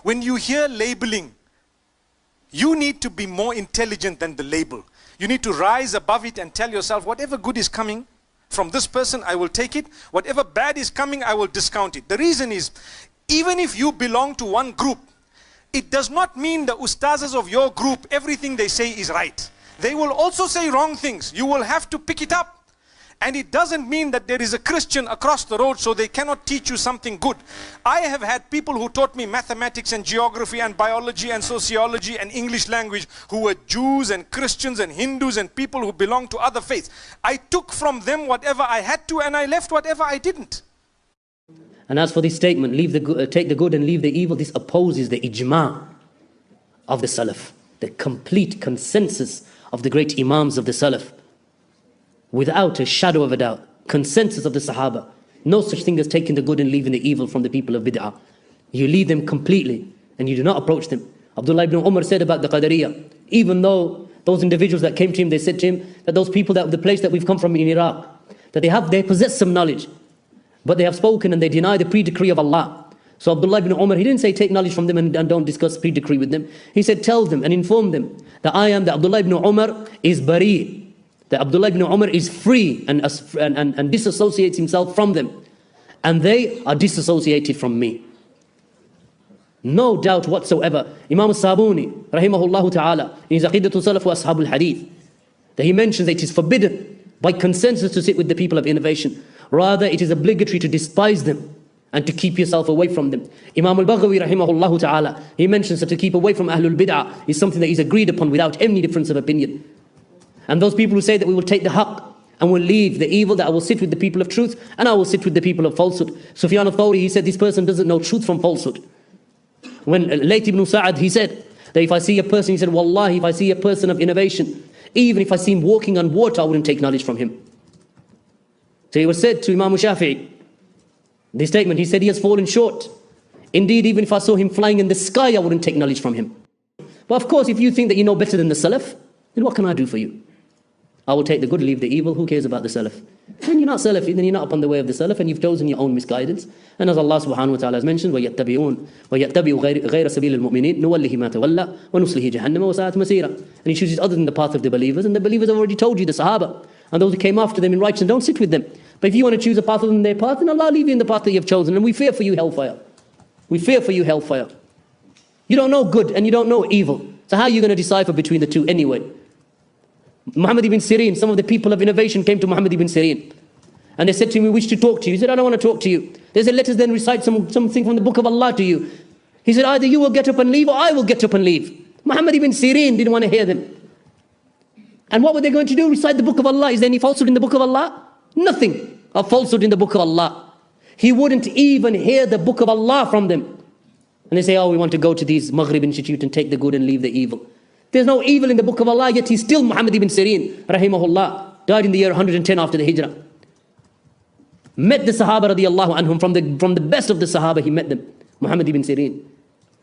when you hear labeling, you need to be more intelligent than the label. You need to rise above it and tell yourself, whatever good is coming from this person, I will take it. Whatever bad is coming, I will discount it. The reason is, even if you belong to one group, it does not mean the ustazas of your group, everything they say is right. They will also say wrong things. You will have to pick it up. And it doesn't mean that there is a Christian across the road so they cannot teach you something good. I have had people who taught me mathematics and geography and biology and sociology and English language who were Jews and Christians and Hindus and people who belong to other faiths. I took from them whatever I had to and I left whatever I didn't. And as for this statement, take the good and leave the evil, this opposes the ijma' of the Salaf, the complete consensus of the great Imams of the Salaf. Without a shadow of a doubt, consensus of the Sahaba. No such thing as taking the good and leaving the evil from the people of bid'ah. You leave them completely and you do not approach them. Abdullah ibn Umar said about the Qadariyah, even though those individuals that came to him, they said to him that those people, that the place that we've come from in Iraq, that they possess some knowledge, but they have spoken and they deny the pre-decree of Allah. So Abdullah ibn Umar, he didn't say take knowledge from them and don't discuss pre-decree with them. He said tell them and inform them that that Abdullah ibn Umar is bari, that Abdullah ibn Umar is free and disassociates himself from them. And they are disassociated from me. No doubt whatsoever. Imam al-Sabuni, rahimahullah ta'ala, in his Aqidatul Salaf wa Ashabul Hadith, that he mentions that it is forbidden by consensus to sit with the people of innovation. Rather, it is obligatory to despise them and to keep yourself away from them. Imam al-Baghawi, rahimahullah ta'ala, he mentions that to keep away from Ahlul Bid'ah is something that is agreed upon without any difference of opinion. And those people who say that we will take the haqq and will leave the evil, that I will sit with the people of truth and I will sit with the people of falsehood. Sufyan al-Thawri, he said this person doesn't know truth from falsehood. When Layth ibn Sa'ad, he said that if I see a person, he said, Wallahi, if I see a person of innovation, even if I see him walking on water, I wouldn't take knowledge from him. So he was said to Imam Shafi'i, this statement, he said he has fallen short. Indeed, even if I saw him flying in the sky, I wouldn't take knowledge from him. But of course, if you think that you know better than the Salaf, then what can I do for you? I will take the good, leave the evil. Who cares about the Salaf? Then you're not Salafi, then you're not upon the way of the Salaf, and you've chosen your own misguidance. And as Allah subhanahu wa ta'ala has mentioned, وَيَتَّبِعُوا غَيْرَ سَبِيلِ الْمُؤْمِنِينَ نُوَلِّهِ مَا تَوَلَّى وَنُصْلِهِ جَهَنَّمَ وَسَاءَتْ مَصِيرًا. And he chooses other than the path of the believers, and the believers have already told you, the Sahaba, and those who came after them in righteousness, don't sit with them. But if you want to choose a path other than their path, then Allah will leave you in the path that you have chosen, and we fear for you hellfire. We fear for you hellfire. You don't know good, and you don't know evil. So how are you going to decipher between the two anyway? Muhammad ibn Sirin, some of the people of innovation came to Muhammad ibn Sirin and they said to him, we wish to talk to you. He said, I don't want to talk to you. They said, let us then recite something from the book of Allah to you. He said, either you will get up and leave or I will get up and leave. Muhammad ibn Sirin didn't want to hear them. And what were they going to do? Recite the book of Allah. Is there any falsehood in the book of Allah? Nothing of falsehood in the book of Allah. He wouldn't even hear the book of Allah from them. And they say, oh, we want to go to these Maghrib Institute and take the good and leave the evil. There's no evil in the book of Allah, yet he's still Muhammad ibn Sirin, rahimahullah, died in the year 110 after the Hijrah. Met the Sahaba radiallahu anhum, from the best of the Sahaba, he met them, Muhammad ibn Sirin.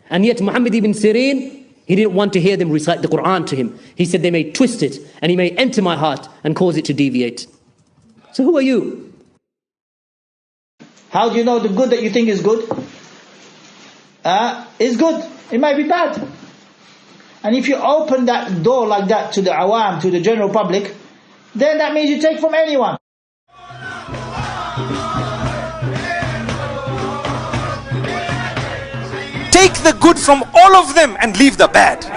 And yet Muhammad ibn Sirin, he didn't want to hear them recite the Quran to him. He said they may twist it and he may enter my heart and cause it to deviate. So who are you? How do you know the good that you think is good is good? It might be bad. And if you open that door like that to the awam, to the general public, then that means you take from anyone. Take the good from all of them and leave the bad.